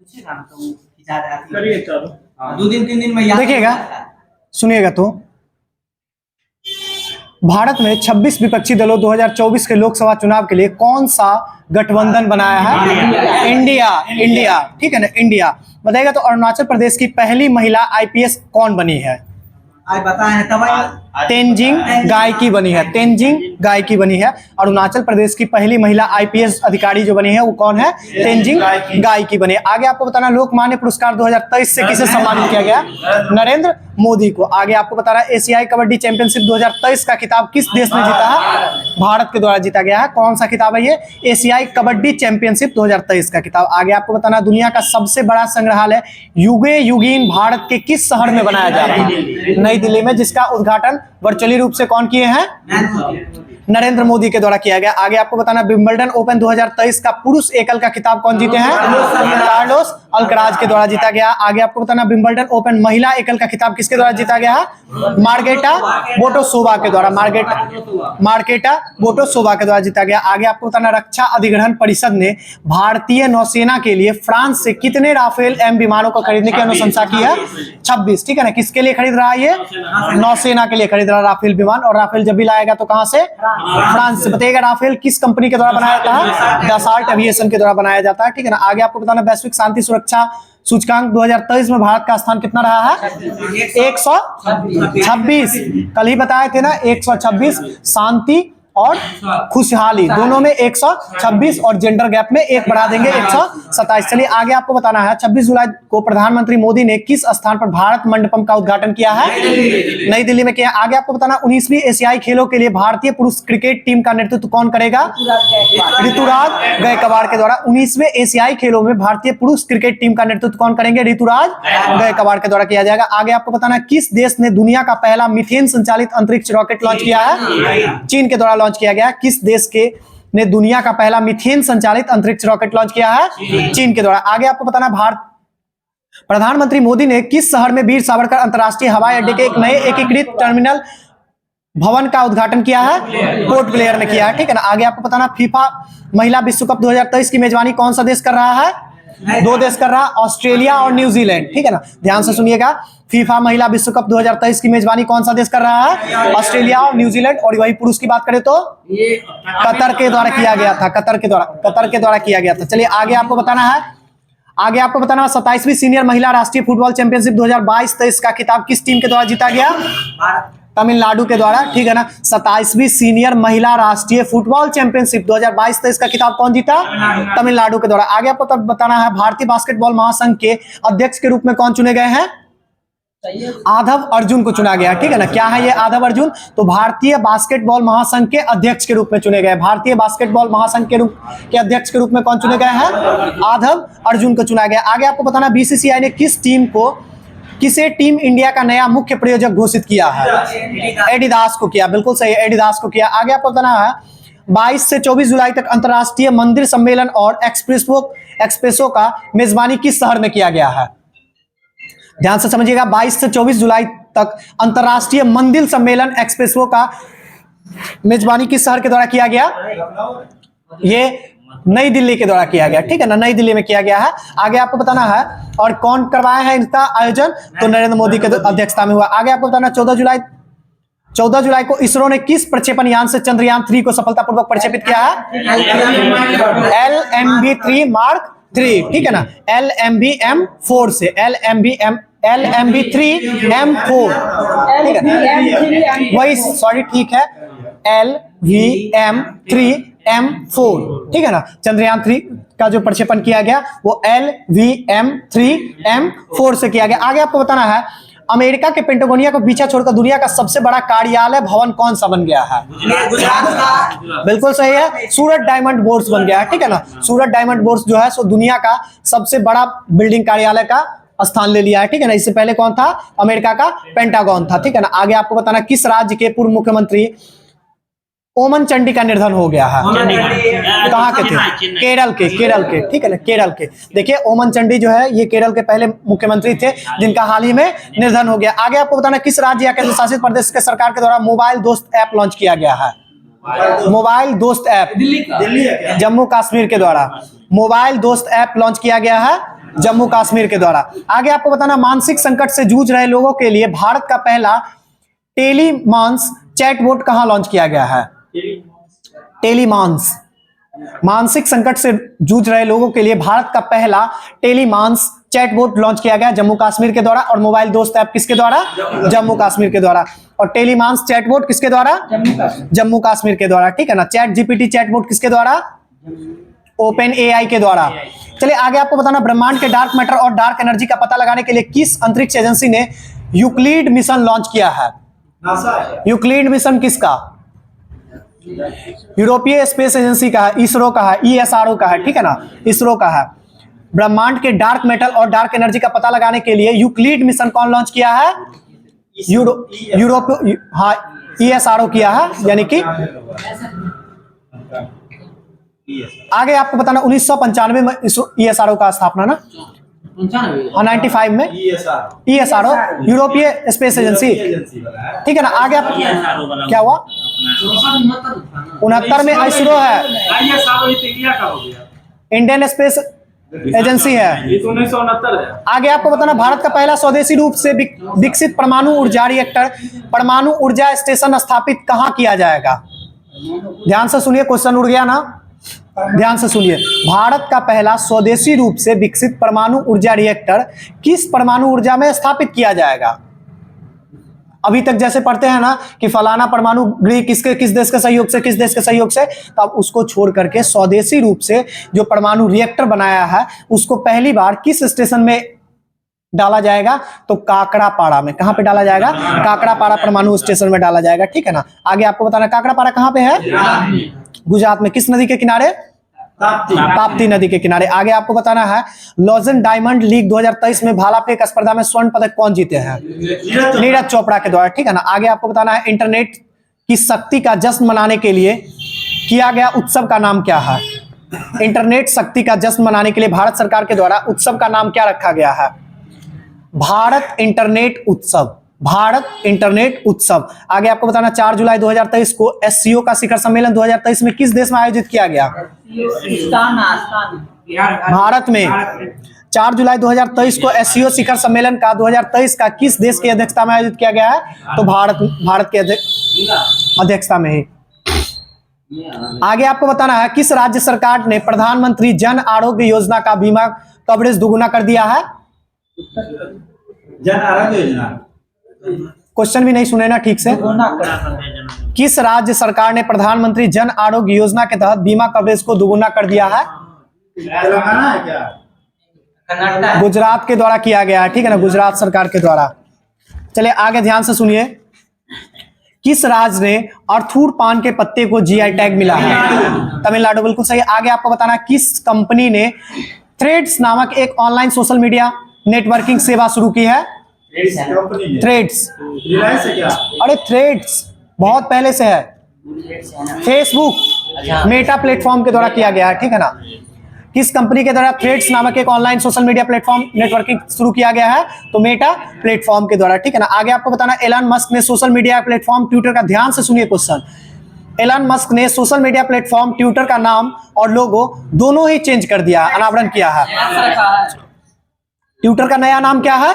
करिए चलो। 2 दिन 3 दिन में याद देखिएगा, सुनिएगा तो भारत में 26 विपक्षी दलों 2024 के लोकसभा चुनाव के लिए कौन सा गठबंधन बनाया है? इंडिया, ठीक है ना, इंडिया। बताइएगा तो अरुणाचल प्रदेश की पहली महिला आईपीएस कौन बनी है? आज बताए हैं तब तेंजिंग गायकी बनी है, तेंजिंग गायकी बनी है। अरुणाचल प्रदेश की पहली महिला आईपीएस अधिकारी जो बनी है वो कौन है? तेंजिंग गायकी बनी है। आगे आपको बताना लोकमान्य पुरस्कार 2023 से किसे सम्मानित किया गया? नरेंद्र मोदी को। आगे आपको बताना एशियाई कबड्डी चैंपियनशिप 2023 का खिताब किस देश ने जीता है? भारत के द्वारा जीता गया है। कौन सा खिताब है ये? एशियाई कबड्डी चैंपियनशिप 2023 का खिताब। आगे आपको बताना दुनिया का सबसे बड़ा संग्रहालय युगे युगीन भारत के किस शहर में बनाया जा रहा है? नई दिल्ली में, जिसका उद्घाटन वर्चुअली रूप से कौन किए हैं? नरेंद्र मोदी के द्वारा किया गया। आगे आपको बताना विंबलडन ओपन 2023 का पुरुष एकल का खिताब कौन जीते हैं? कार्लोस अल्कराज के द्वारा जीता गया। आगे आपको बताना विंबलडन ओपन महिला एकल का खिताब किसके द्वारा जीता गया है? मार्गेटा बोटोसोवा के द्वारा, मार्गेटा बोटोसोवा के द्वारा जीता गया। आगे आपको बताना रक्षा अधिग्रहण परिषद ने भारतीय नौसेना के लिए फ्रांस से कितने राफेल एम विमानों को खरीदने की अनुशंसा की है? 26, ठीक है ना। किसके लिए खरीद रहा है ये? नौसेना के लिए खरीद रहा है राफेल विमान। और राफेल जब भी लाएगा तो कहां से? फ्रांस से। बताइएगा राफेल किस कंपनी के द्वारा बनाया जाता है? डसाल्ट एविएशन के द्वारा बनाया जाता है, ठीक है ना। आगे आपको बताना वैश्विक शांति सुरक्षा सूचकांक 2023 में भारत का स्थान कितना रहा है? 126। कल ही बताए थे ना, 126। शांति और खुशहाली दोनों में 126 और जेंडर गैप में 1 बढ़ा देंगे, 127। चलिए आगे आपको बताना है 26 जुलाई को प्रधानमंत्री मोदी ने किस स्थान पर भारत मंडपम का उद्घाटन किया है? नई दिल्ली में किया। आगे आपको बताना 19वीं एशियाई खेलों के लिए भारतीय पुरुष क्रिकेट टीम का नेतृत्व कौन करेगा? ऋतुराज गायकवाड़ के द्वारा। 19वें एशियाई खेलों में भारतीय पुरुष क्रिकेट टीम का नेतृत्व कौन करेंगे? ऋतुराज गायकवाड़ के द्वारा किया जाएगा। आगे आपको बताना किस देश ने दुनिया का पहला मीथेन संचालित अंतरिक्ष रॉकेट लॉन्च किया है? चीन के द्वारा लॉन्च किया गया। किस देश के ने दुनिया का पहला मीथेन संचालित अंतरिक्ष रॉकेट लॉन्च किया है? चीन के द्वारा। आगे आपको बताना प्रधानमंत्री मोदी ने किस शहर में वीर सावरकर अंतरराष्ट्रीय हवाई अड्डे के एक नए एकीकृत टर्मिनल भवन का उद्घाटन किया है? पोर्ट ब्लेयर में किया है, ठीक है ना। आगे आपको बताना फीफा महिला विश्व कप 2023 की मेजबानी कौन सा देश कर रहा है? 2 देश कर रहा है, ऑस्ट्रेलिया और न्यूजीलैंड, ठीक है ना। ध्यान से सुनिएगा, फीफा महिला विश्व कप 2023 की मेजबानी कौन सा देश कर रहा है? ऑस्ट्रेलिया और न्यूजीलैंड। और वही पुरुष की बात करें तो कतर के द्वारा किया गया था, कतर के द्वारा किया गया था। चलिए आगे आपको बताना है, 27वीं सीनियर महिला राष्ट्रीय फुटबॉल चैंपियनशिप 2022-23 का खिताब किस टीम के द्वारा जीता गया? तमिलनाडु के द्वारा, ठीक है ना। 27वीं सीनियर महिला राष्ट्रीय फुटबॉल चैंपियनशिप 2022-23 का खिताब कौन जीता? तमिलनाडु के द्वारा। आगे आपको बताना है भारतीय बास्केटबॉल महासंघ के अध्यक्ष के रूप में कौन चुने गए हैं? आधव अर्जुन को चुना गया, ठीक है ना। क्या है ये आधव अर्जुन? तो भारतीय बास्केटबॉल महासंघ के अध्यक्ष के रूप में चुने गए। भारतीय बास्केटबॉल महासंघ के अध्यक्ष के रूप में कौन चुने गए हैं? आधव अर्जुन को चुना गया। आगे आपको बताना बीसीसीआई ने किसे टीम इंडिया का नया मुख्य प्रायोजक घोषित किया है? एडिडास को किया, बिल्कुल सही, एडिडास को किया। आगे आपको बताना है 22 से 24 जुलाई तक अंतरराष्ट्रीय मंदिर सम्मेलन और एक्सप्रेसो का मेजबानी किस शहर में किया गया है? ध्यान से समझिएगा, 22 से 24 जुलाई तक अंतरराष्ट्रीय मंदिर सम्मेलन एक्सप्रेसो का मेजबानी किस शहर के द्वारा किया गया? ये नई दिल्ली के द्वारा किया गया, ठीक है ना, नई दिल्ली में किया गया है। आगे आपको बताना है और कौन करवाया है इसका आयोजन? तो नरेंद्र मोदी के अध्यक्षता में हुआ। आगे आपको बताना 14 जुलाई को इसरो ने किस प्रक्षेपण यान से चंद्रयान 3 को सफलतापूर्वक प्रक्षेपित किया है? LMB-3 Mark 3, ठीक है ना। LMB-M4 से LMB-3M4, ठीक है, वही, सॉरी, ठीक है, LVM-3M4, ठीक है ना। चंद्रयान 3 का जो प्रक्षेपण किया गया वो LVM-3M4 से किया गया। आगे आपको बताना है अमेरिका के पेंटागोनिया को पीछे छोड़कर दुनिया का सबसे बड़ा कार्यालय भवन कौन सा बन गया है? बिल्कुल सही है, सूरत डायमंड बोर्स बन गया है, ठीक है ना। सूरत डायमंड बोर्स जो है सो दुनिया का सबसे बड़ा बिल्डिंग कार्यालय का स्थान ले लिया है, ठीक है ना। इससे पहले कौन था? अमेरिका का पेंटागन था, ठीक है ना। आगे आपको बताना किस राज्य के पूर्व मुख्यमंत्री ओमन चांडी का निधन हो गया है? कहाँ के थे? केरल के, ठीक है ना, केरल के। देखिए ओमन चांडी जो है ये केरल के पहले मुख्यमंत्री थे जिनका हाल ही में निधन हो गया। आगे आपको बताना किस राज्य या केंद्र शासित प्रदेश के सरकार के द्वारा मोबाइल दोस्त ऐप लॉन्च किया गया है? मोबाइल दोस्त ऐप जम्मू कश्मीर के द्वारा मोबाइल दोस्त ऐप लॉन्च किया गया है जम्मू कश्मीर के द्वारा। आगे आपको बताना, मानसिक संकट से जूझ रहे लोगों के लिए भारत का पहला टेलीमांस चैटबॉट कहां लॉन्च किया गया है? टेलीमांस, मानसिक संकट से जूझ रहे लोगों के लिए भारत का पहला टेलीमांस चैटबॉट लॉन्च किया गया जम्मू कश्मीर के द्वारा। और मोबाइल दोस्त ऐप किसके द्वारा? जम्मू कश्मीर के द्वारा। और टेलीमांस चैटबॉट किसके द्वारा? जम्मू कश्मीर के द्वारा, ठीक है ना। चैट जीपीटी चैटबॉट किसके द्वारा? ओपन एआई के द्वारा। चलिए आगे आपको बताना, ब्रह्मांड के डार्क मैटर और डार्क एनर्जी का पता लगाने के लिए किस अंतरिक्ष एजेंसी ने यूक्लिड मिशन लॉन्च किया है? यूक्लिड मिशन किसका? यूरोपीय स्पेस एजेंसी का है, इसरो का है, ईएसआरओ का है, ठीक है ना, इसरो का है। ब्रह्मांड के डार्क मेटल और डार्क एनर्जी का पता लगाने के लिए यूक्लिड मिशन कौन लॉन्च किया है? यूरोप, हाँ, ईएसआरओ किया है, यानी कि। आगे आपको बताना, 1995 में ईएसआरओ का स्थापना ना, 95 में ईएसआरओ, यूरोपीय स्पेस एजेंसी, ठीक है ना। आगे आप क्या हुआ? 69 में इसरो है, इंडियन स्पेस एजेंसी है। 1969 है। आगे आपको बताना, भारत का पहला स्वदेशी रूप से विकसित परमाणु ऊर्जा रिएक्टर, परमाणु ऊर्जा स्टेशन स्थापित कहां किया जाएगा? ध्यान से सुनिए, क्वेश्चन उड़ गया ना, ध्यान से सुनिए। भारत का पहला स्वदेशी रूप से विकसित परमाणु ऊर्जा रिएक्टर किस परमाणु ऊर्जा में स्थापित किया जाएगा? अभी तक जैसे पढ़ते हैं ना कि फलाना परमाणु गृह किस देश के सहयोग से, किस देश के सहयोग से, तो अब उसको छोड़ करके स्वदेशी रूप से जो परमाणु रिएक्टर बनाया है उसको पहली बार किस स्टेशन में डाला जाएगा? तो काकड़ापाड़ा में। कहां पे डाला जाएगा? काकड़ापाड़ा परमाणु स्टेशन में डाला जाएगा, ठीक है ना। आगे आपको बताना, काकड़ापाड़ा कहां पे है? गुजरात में। किस नदी के किनारे? ताप्ती नदी के किनारे। आगे आपको बताना है, लॉजन डायमंड लीग 2023 में भाला फेंक स्पर्धा में स्वर्ण पदक कौन जीते हैं? नीरज चोपड़ा के द्वारा, ठीक है ना। आगे आपको बताना है, इंटरनेट की शक्ति का जश्न मनाने के लिए किया गया उत्सव का नाम क्या है? इंटरनेट शक्ति का जश्न मनाने के लिए भारत सरकार के द्वारा उत्सव का नाम क्या रखा गया है? भारत इंटरनेट उत्सव, भारत इंटरनेट उत्सव। आगे आपको बताना, 4 जुलाई 2023 को एससीओ का शिखर सम्मेलन 2023 में किस देश में आयोजित किया गया? भारत में। 4 जुलाई 2023 को एससीओ शिखर सम्मेलन का 2023 का किस देश की अध्यक्षता में आयोजित किया गया है? तो भारत की अध्यक्षता में ही। आगे आपको बताना है, किस राज्य सरकार ने प्रधानमंत्री जन आरोग्य योजना का बीमा कवरेज दोगुना कर दिया है? जन आरोग्य योजना। क्वेश्चन भी नहीं सुने ना ठीक से। किस राज्य सरकार ने प्रधानमंत्री जन आरोग्य योजना के तहत बीमा कवरेज को दोगुना कर दिया है? तेलंगाना है क्या? गुजरात के द्वारा किया गया है, ठीक है ना, गुजरात सरकार के द्वारा। चलिए आगे ध्यान से सुनिए, किस राज्य ने अर्थूर पान के पत्ते को जीआई टैग मिला है? तमिलनाडु, बिल्कुल सही। आगे आपको बताना, किस कंपनी ने थ्रेड्स नामक एक ऑनलाइन सोशल मीडिया नेटवर्किंग सेवा शुरू की है? थ्रेड्स। अरे थ्रेड्स बहुत पहले से है, फेसबुक मेटा प्लेटफॉर्म के द्वारा किया गया है, ठीक है ना। किस कंपनी के द्वारा थ्रेड्स नामक एक online social media platform networking शुरू किया गया है? तो मेटा प्लेटफॉर्म के द्वारा, ठीक है ना। आगे आपको बताना, एलन मस्क ने सोशल मीडिया प्लेटफॉर्म ट्विटर का, ध्यान से सुनिए क्वेश्चन, एलन मस्क ने सोशल मीडिया प्लेटफॉर्म ट्विटर का नाम और लोगो दोनों ही चेंज कर दिया, अनावरण किया है। ट्विटर का नया नाम क्या है?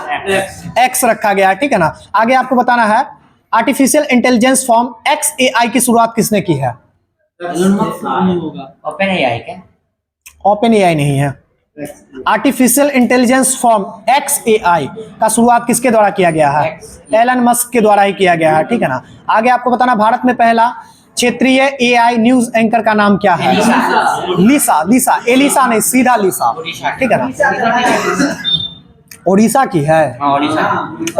एक्स रखा गया है, ठीक है ना। आगे आपको बताना है, आर्टिफिशियल इंटेलिजेंस फॉर्म XAI की शुरुआत किसने की है? ओपन एआई क्या? ओपन एआई नहीं है। आर्टिफिशियल इंटेलिजेंस फॉर्म XAI का शुरुआत किसके द्वारा किया गया है? एलन मस्क के द्वारा ही किया गया है, ठीक है ना। आगे आपको बताना, भारत में पहला क्षेत्रीय AI न्यूज एंकर का नाम क्या है? लिसा, एलिसा नहीं, सीधा लिसा, ठीक है ना। ओडिशा की है,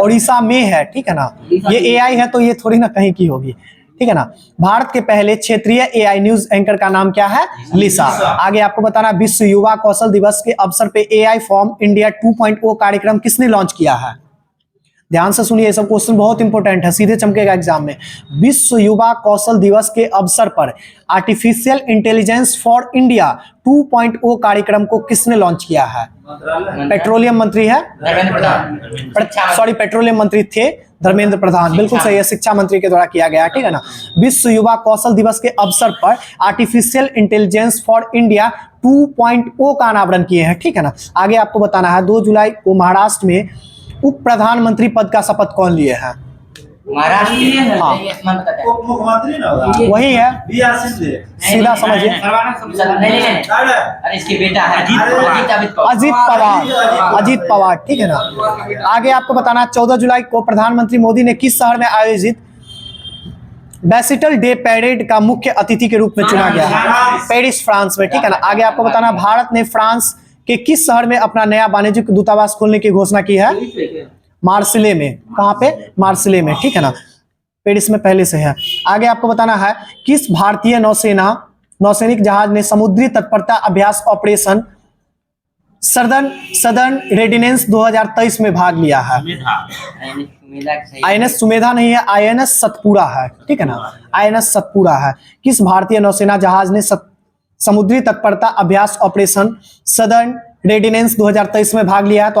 ओडिशा में है, ठीक है ना। ये AI है तो ये थोड़ी ना कहीं की होगी, ठीक है ना। भारत के पहले क्षेत्रीय AI न्यूज एंकर का नाम क्या है? लिसा। आगे आपको बताना, विश्व युवा कौशल दिवस के अवसर पे AI फॉर्म इंडिया 2.0 कार्यक्रम किसने लॉन्च किया है? ध्यान से सुनिए, सब क्वेश्चन बहुत इंपॉर्टेंट है, सीधे चमकेगा एग्जाम में। विश्व युवा कौशल दिवस के अवसर पर आर्टिफिशियल इंटेलिजेंस फॉर इंडिया 2.0 कार्यक्रम को किसने लॉन्च किया है? पेट्रोलियम मंत्री है, सॉरी पेट्रोलियम मंत्री थे धर्मेंद्र प्रधान, बिल्कुल सही है, शिक्षा मंत्री के द्वारा किया गया है, ठीक है ना। विश्व युवा कौशल दिवस के अवसर पर आर्टिफिशियल इंटेलिजेंस फॉर इंडिया 2.0 का अनावरण किए हैं, ठीक है ना। आगे आपको बताना है 2 जुलाई को महाराष्ट्र में उप प्रधानमंत्री पद का शपथ कौन लिए हैं? महाराष्ट्र हाँ। उप मुख्यमंत्री ना होगा वही है, बिहार सिंह सीधा समझिए, अरे इसके बेटा है अजीत पवार, अजीत पवार, ठीक है ना। आगे आपको बताना 14 जुलाई को प्रधानमंत्री मोदी ने किस शहर में आयोजित बैसिटल डे पैरेड का मुख्य अतिथि के रूप में चुना गया है? पेरिस, फ्रांस में, ठीक है ना। आगे आपको बताना भारत ने फ्रांस के किस शहर में अपना नया वाणिज्यिक दूतावास खोलने की घोषणा की है? मार्सिले में। कहाँ पे? मार्सिले में, ठीक है ना। पेरिस में पहले से है। आगे आपको बताना है किस भारतीय नौसैनिक जहाज ने समुद्री तत्परता अभ्यास ऑपरेशन सदर्न रेडिनेंस 2023 में भाग लिया है? INS सुमेधा नहीं है, INS सतपुरा है, ठीक है ना। INS सतपुरा है। किस भारतीय नौसेना जहाज ने समुद्री तत्परता अभ्यास ऑपरेशन सदर्न रेडिनेंस 2023 में भाग लिया है? तो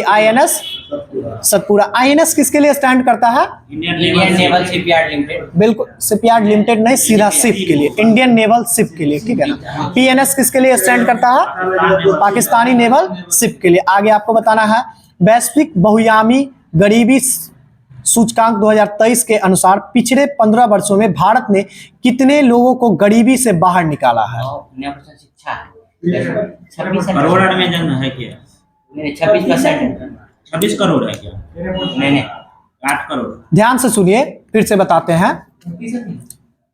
INS सतपुरा। INS किसके लिए स्टैंड करता है? Indian naval shipyard limited. बिल्कुल, शिपयार्ड लिमिटेड नहीं, सीधा शिप के लिए, इंडियन नेवल शिप के लिए, ठीक है ना। PNS किसके लिए स्टैंड करता है? पाकिस्तानी नेवल शिप के लिए। आगे आपको बताना है वैश्विक बहुआयामी गरीबी सूचकांक 2023 के अनुसार पिछले 15 वर्षों में भारत ने कितने लोगों को गरीबी से बाहर निकाला है? शिक्षा 26 करोड़ में जन्म है क्या? 26%। 26 करोड़ है क्या? नहीं 8 करोड़। ध्यान से सुनिए, फिर से बताते हैं।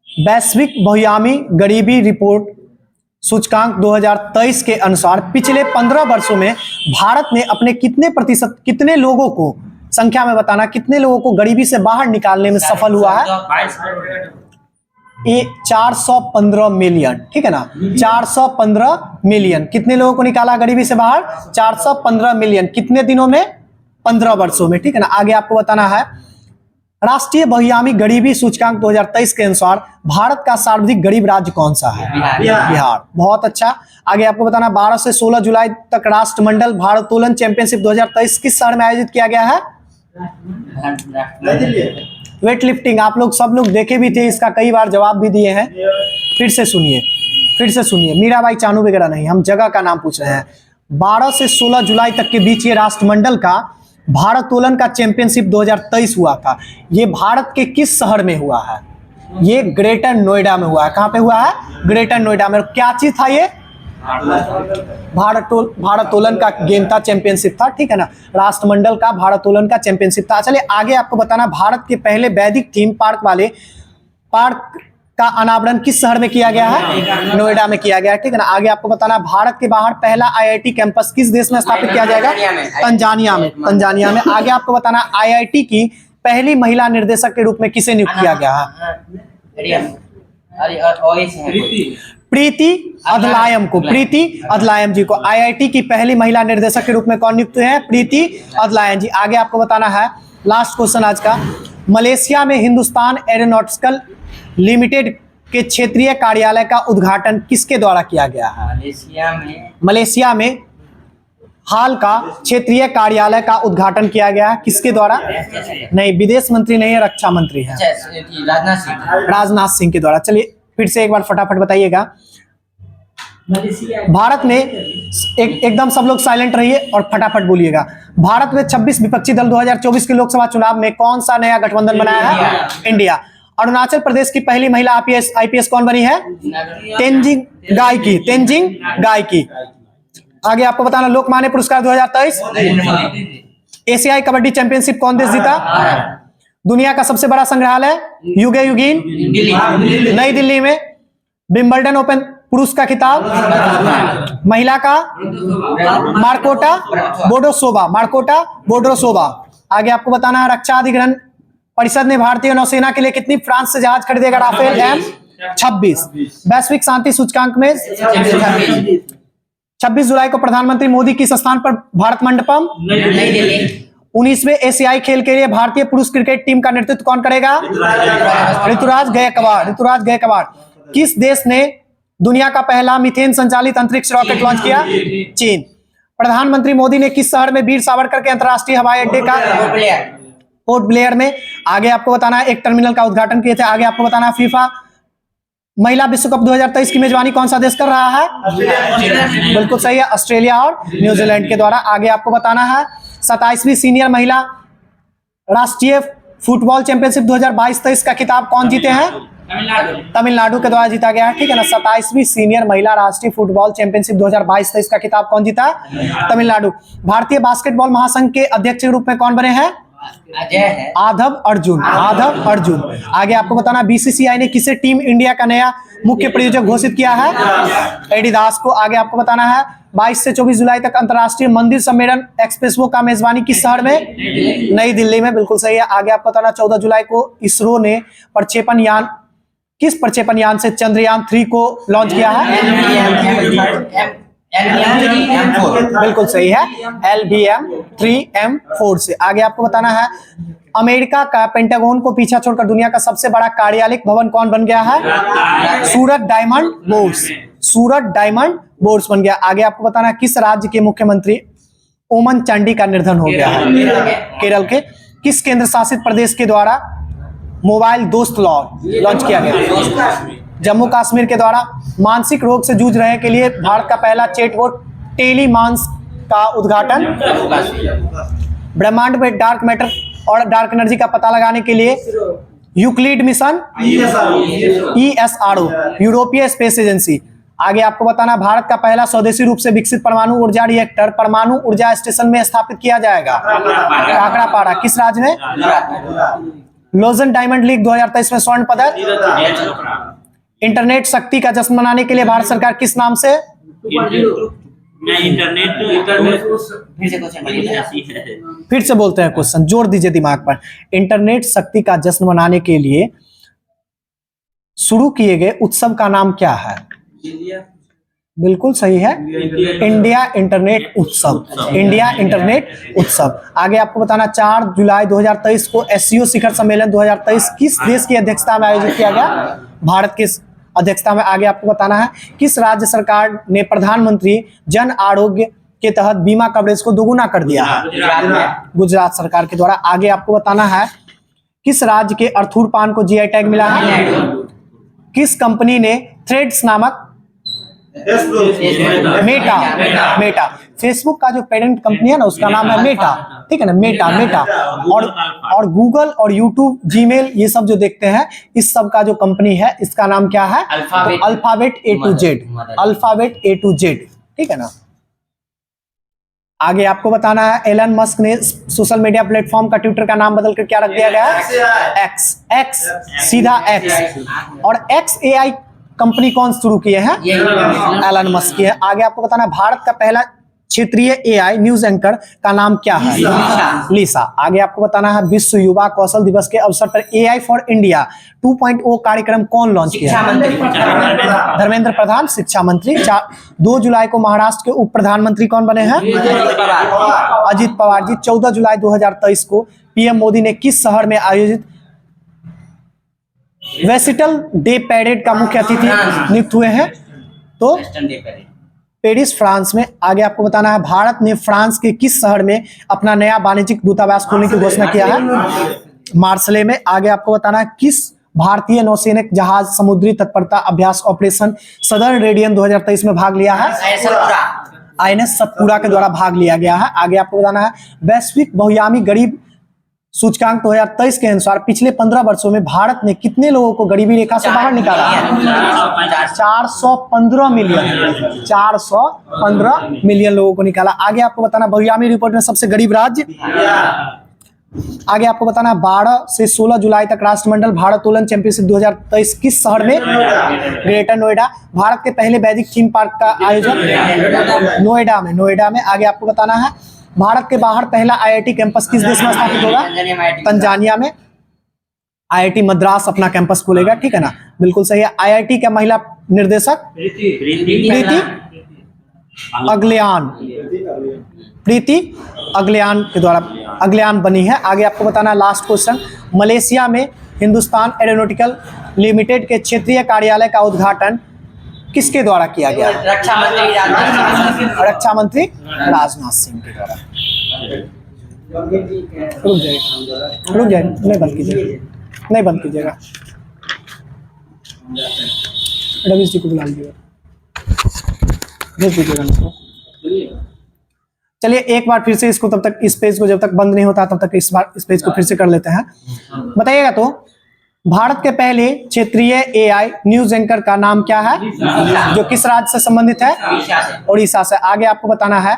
वैश्विक बहुआयामी गरीबी रिपोर्ट सूचकांक 2023 के अनुसार पिछले 15 वर्षों में भारत ने अपने कितने लोगों को, संख्या में बताना, कितने लोगों को गरीबी से बाहर निकालने में सफल हुआ है? 22 करोड़। ये 415 मिलियन, ठीक है ना। 415 मिलियन कितने लोगों को निकाला गरीबी से बाहर? 415 मिलियन। कितने दिनों में? 15 वर्षों में, ठीक है ना। आगे आपको बताना है राष्ट्रीय बहुआयामी गरीबी सूचकांक 2023 के अनुसार भारत का सर्वाधिक गरीब राज्य कौन सा है? बिहार। बहुत अच्छा। आगे आपको बताना 12 से 16 जुलाई तक राष्ट्रमंडल भारोत्तोलन चैंपियनशिप 2023 किस शहर में आयोजित किया गया है? नई दिल्ली। Weight lifting. आप लोग सब लोग देखे भी थे, इसका कई बार जवाब भी दिए हैं। फिर से सुनिए, मीराबाई चानू वगैरह नहीं, हम जगह का नाम पूछ रहे हैं। 12 से 16 जुलाई तक के बीच ये राष्ट्रमंडल का भारोत्तोलन का चैंपियनशिप 2023 हुआ था। ये भारत के किस शहर में हुआ है? ये ग्रेटर नोएडा में हुआ है। कहाँ पे हुआ है? ग्रेटर नोएडा में। क्या चीज था ये? भारोत्तोलन का गेम था, चैंपियनशिप था, ठीक है ना। राष्ट्रमंडल का भारोत्तोलन का चैंपियनशिप था। चलिए आगे आपको बताना भारत के पहले वैदिक थीम पार्क वाले पार्क का अनावरण किस शहर में किया गया है? नोएडा में किया गया है, ठीक है ना। आगे आपको बताना भारत के बाहर पहला IIT कैंपस किस देश में स्थापित किया जाएगा? तंजानिया में। आगे आपको बताना IIT की पहली महिला निर्देशक के रूप में किसे नियुक्त किया गया है? प्रीति अदलायम को। प्रीति अदलायम जी को IIT की पहली महिला निर्देशक के रूप में कौन नियुक्त है? प्रीति अदलायम जी। आगे आपको बताना है लास्ट क्वेश्चन आज का, मलेशिया में हिंदुस्तान एरोनॉटिकल लिमिटेड के क्षेत्रीय कार्यालय का उद्घाटन किसके द्वारा किया गया है? मलेशिया में हाल का क्षेत्रीय कार्यालय का उद्घाटन किया गया है, किसके द्वारा? नहीं, विदेश मंत्री नहीं है, रक्षा मंत्री है, राजनाथ सिंह के द्वारा। चलिए फिर से एक बार फटाफट बताइएगा। भारत में एकदम सब लोग साइलेंट रहिए और फटाफट बोलिएगा। भारत में 26 विपक्षी दल 2024 के लोकसभा चुनाव में कौन सा नया गठबंधन बनाया है? इंडिया। अरुणाचल प्रदेश की पहली महिला IPS कौन बनी है? तेंजिंग गायकी। आगे आपको बताना लोकमान्य पुरस्कार 2023। एशियाई कबड्डी चैंपियनशिप कौन देश जीता? दुनिया का सबसे बड़ा संग्रहालय युगे युगीन नई दिल्ली में। विंबलडन ओपन पुरुष का खिताब महिला का मार्कोटा बोड्रोसोवा। आगे आपको बताना है रक्षा अधिग्रहण परिषद ने भारतीय नौसेना के लिए कितनी फ्रांस से जहाज खरीदेगा? Rafale M26। वैश्विक शांति सूचकांक में 26 जुलाई को प्रधानमंत्री मोदी किस स्थान पर भारत मंडपम? 19वें एशियाई खेल के लिए भारतीय पुरुष क्रिकेट टीम का नेतृत्व कौन करेगा? ऋतुराज गायकवाड़। किस देश ने दुनिया का पहला मीथेन संचालित अंतरिक्ष रॉकेट लॉन्च किया? चीन। प्रधानमंत्री मोदी ने किस शहर में वीर सावरकर के अंतर्राष्ट्रीय हवाई अड्डे का पोर्ट ब्लेयर में। आगे आपको बताना है एक टर्मिनल का उद्घाटन किए थे। आगे आपको बताना है फीफा महिला विश्व कप 2023 की मेजबानी कौन सा देश कर रहा है? बिल्कुल सही है, ऑस्ट्रेलिया और न्यूजीलैंड के द्वारा। आगे आपको बताना है 27वीं सीनियर महिला राष्ट्रीय फुटबॉल चैंपियनशिप 2022-23 का खिताब कौन जीते हैं? तमिलनाडु के द्वारा जीता गया है, ठीक है ना। 27वीं सीनियर महिला राष्ट्रीय फुटबॉल चैंपियनशिप 2022-23 का खिताब कौन जीता है? तमिलनाडु। भारतीय बास्केटबॉल महासंघ के अध्यक्ष के रूप में कौन बने हैं? अजय है। आधव अर्जुन। आधव अर्जुन। आगे आपको बताना बीसीसीआई ने किसे टीम इंडिया का नया मुख्य प्रायोजक घोषित किया है? एडिडास को। आगे आपको बताना है 22 से 24 जुलाई तक अंतर्राष्ट्रीय मंदिर सम्मेलन एक्सप्रेसवो का मेजबानी किस शहर में? नई दिल्ली में। बिल्कुल सही है। आगे आपको बताना 14 जुलाई को इसरो ने किस प्रक्षेपण यान से चंद्रयान 3 को लॉन्च किया है? बिल्कुल सही है, LVM-3M4 से। आगे आपको बताना है अमेरिका का पेंटागन को पीछा छोड़कर दुनिया का सबसे बड़ा कार्यालय भवन कौन बन गया है? सूरत डायमंड बोर्ड्स। सूरत डायमंड बोर्ड्स बन गया। आगे आपको बताना है किस राज्य के मुख्यमंत्री ओमन चांडी का निधन हो गया है? केरल के। किस केंद्र शासित प्रदेश के द्वारा मोबाइल दोस्त लॉन्च किया गया? जम्मू कश्मीर के द्वारा। मानसिक रोग से जूझ रहे के लिए भारत का पहला चैटबॉट टेलीमांस का उद्घाटन। ब्रह्मांड में डार्क मैटर और डार्क एनर्जी का पता लगाने के लिए यूक्लिड मिशन ESRO यूरोपीय स्पेस एजेंसी। आगे आपको बताना भारत का पहला स्वदेशी रूप से विकसित परमाणु ऊर्जा रिएक्टर परमाणु ऊर्जा स्टेशन में स्थापित किया जाएगा। काकड़ापाड़ा। किस राज्य में? लोजन डायमंड लीग 2023 में स्वर्ण पदक। इंटरनेट शक्ति का जश्न मनाने के लिए भारत सरकार किस नाम से? फिर से बोलते हैं क्वेश्चन, जोर दीजिए दिमाग पर। इंटरनेट शक्ति का जश्न मनाने के लिए शुरू किए गए उत्सव का नाम क्या है? बिल्कुल सही है, इंडिया इंटरनेट उत्सव। इंडिया इंटरनेट उत्सव। आगे आपको बताना 4 जुलाई 2023 को SCO शिखर सम्मेलन 2023 किस देश की अध्यक्षता में आयोजित किया गया? भारत की अध्यक्षता में। आगे आपको बताना है किस राज्य सरकार ने प्रधानमंत्री जन आरोग्य के तहत बीमा कवरेज को दोगुना कर दिया है? गुजरात सरकार के द्वारा। आगे आपको बताना है किस राज्य के अर्थूर पान को GI टैग मिला है? किस कंपनी ने थ्रेड्स नामक मेटा फेसबुक का जो पेरेंट कंपनी है ना उसका नाम है मेटा, ठीक है ना, मेटा। और गूगल और यूट्यूब, जीमेल, ये सब जो देखते हैं इस सब का जो कंपनी है इसका नाम क्या है? तो alphabet A to Z। Alphabet A to Z, ठीक है ना। आगे आपको बताना है एलन मस्क ने सोशल मीडिया प्लेटफॉर्म का ट्विटर का नाम बदलकर क्या रख दिया गया है? X, सीधा X। और XAI कंपनी कौन शुरू किए हैं? एलन मस्क की है। आगे आपको बताना भारत का पहला क्षेत्रीय AI न्यूज एंकर का नाम क्या है? लिसा। आगे आपको बताना है विश्व युवा कौशल दिवस के अवसर पर AI फॉर इंडिया 2.0 कार्यक्रम कौन लॉन्च किया? धर्मेंद्र प्रधान, शिक्षा मंत्री। 2 जुलाई को महाराष्ट्र के उप प्रधानमंत्री कौन बने हैं? अजित पवार जी। 14 जुलाई 2023 को PM मोदी ने किस शहर में आयोजित वेसिटल डे पैरेड का मुख्य अतिथि नियुक्त हुए हैं? तो पेरिस, फ्रांस में। आगे आपको बताना है भारत ने फ्रांस के किस शहर में अपना नया वाणिज्यिक दूतावास खोलने की घोषणा किया है? मार्सले में। आगे आपको बताना है किस भारतीय नौसैनिक जहाज समुद्री तत्परता अभ्यास ऑपरेशन सदर्न रेडियन 2023 में भाग लिया है? INS सतपुड़ा के द्वारा भाग लिया गया है। आगे आपको बताना है वैश्विक बहुआयामी गरीब सूचकांक 2023 के अनुसार पिछले 15 वर्षों में भारत ने कितने लोगों को गरीबी रेखा से बाहर निकाला? 415 मिलियन। 415 मिलियन लोगों को निकाला। आगे आपको बताना बहुआयामी रिपोर्ट में सबसे गरीब राज्य। आगे आपको बताना 12 से 16 जुलाई तक राष्ट्रमंडल भारोत्तोलन चैंपियनशिप 2023 किस शहर में? ग्रेटर नोएडा। भारत के पहले वैदिक थीम पार्क का आयोजन नोएडा में। आगे आपको बताना है भारत के बाहर पहला IIT कैंपस किस देश में स्थापित होगा? तंजानिया में। IIT मद्रास अपना कैंपस खोलेगा, ठीक है ना, बिल्कुल सही है। IIT का महिला निर्देशक प्रीति अग्लयान के द्वारा अग्लयान बनी है। आगे आपको बताना लास्ट क्वेश्चन, मलेशिया में हिंदुस्तान एरोनॉटिकल लिमिटेड के क्षेत्रीय कार्यालय का उद्घाटन किसके द्वारा किया गया? रक्षा मंत्री राजनाथ सिंह के द्वारा। रुक जाइए, नहीं बंद कीजिएगा, नहीं बंद कीजिएगा, रवीश जी को बुला लीजिएगा, भेज दीजिएगा उनको। चलिए एक बार फिर से इसको, तब तक इस पेज को जब तक बंद नहीं होता तब तक इस बार इस पेज को फिर से कर लेते हैं। बताइएगा तो भारत के पहले क्षेत्रीय एआई न्यूज एंकर का नाम क्या है, जो किस राज्य से संबंधित है, उड़ीसा से। आगे आपको बताना है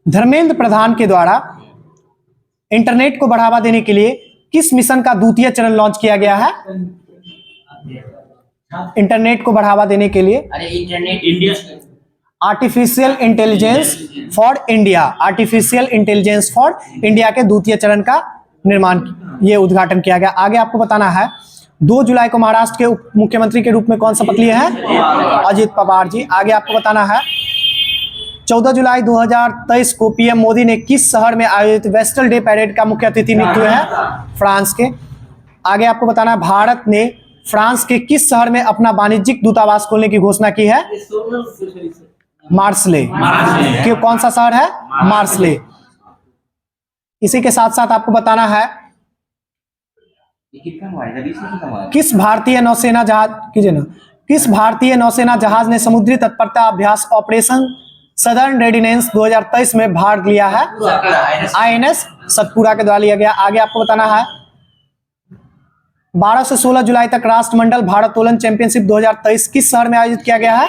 धर्मेंद्र प्रधान के द्वारा इंटरनेट को बढ़ावा देने के लिए किस मिशन का द्वितीय चरण लॉन्च किया गया है। इंटरनेट को बढ़ावा देने के लिए अरे internet India artificial intelligence for India, artificial intelligence for India के द्वितीय चरण का निर्माण, ये उद्घाटन किया गया। आगे आपको बताना है 2 जुलाई को महाराष्ट्र के उप मुख्यमंत्री के रूप में कौन शपथ लिए हैं, अजित पवार जी। आगे आपको बताना है 14 जुलाई 2023 को पीएम मोदी ने किस शहर में आयोजित वेस्टर्न डे पैरेड का मुख्य अतिथि नियुक्त हुए हैं, फ्रांस के। आगे आपको बताना है भारत ने फ्रांस के किस शहर में अपना वाणिज्यिक दूतावास खोलने की घोषणा की है, मार्सले। क्यों, कौन सा शहर है, मार्सले। इसी के साथ साथ आपको बताना है किस भारतीय नौसेना जहाज, कीजिए ना, किस भारतीय नौसेना जहाज ने समुद्री तत्परता अभ्यास ऑपरेशन सदर्न रेडिनेंस 2023 में भाग लिया है, आईएनएस सतपुरा के द्वारा लिया गया। आगे आपको बताना है 12 से 16 जुलाई तक राष्ट्रमंडल भारोत्तोलन चैंपियनशिप 2023 किस शहर में आयोजित किया गया है।